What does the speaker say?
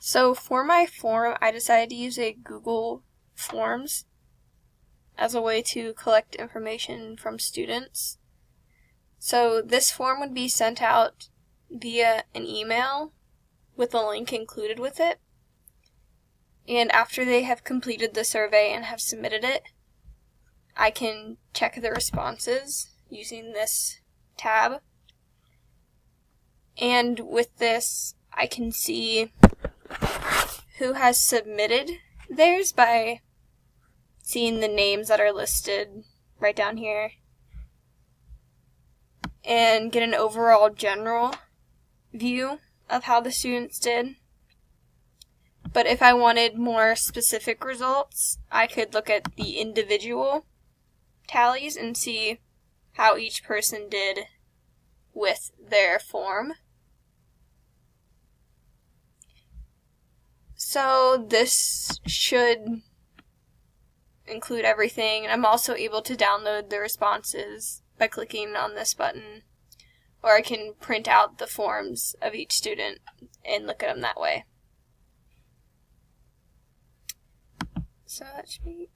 So for my form, I decided to use a Google Forms as a way to collect information from students. So this form would be sent out via an email with a link included with it. And after they have completed the survey and have submitted it, I can check the responses using this tab. And with this, I can see who has submitted theirs by seeing the names that are listed right down here, and get an overall general view of how the students did. But if I wanted more specific results, I could look at the individual tallies and see how each person did with their form. So this should include everything, and I'm also able to download the responses by clicking on this button, or I can print out the forms of each student and look at them that way. So that should be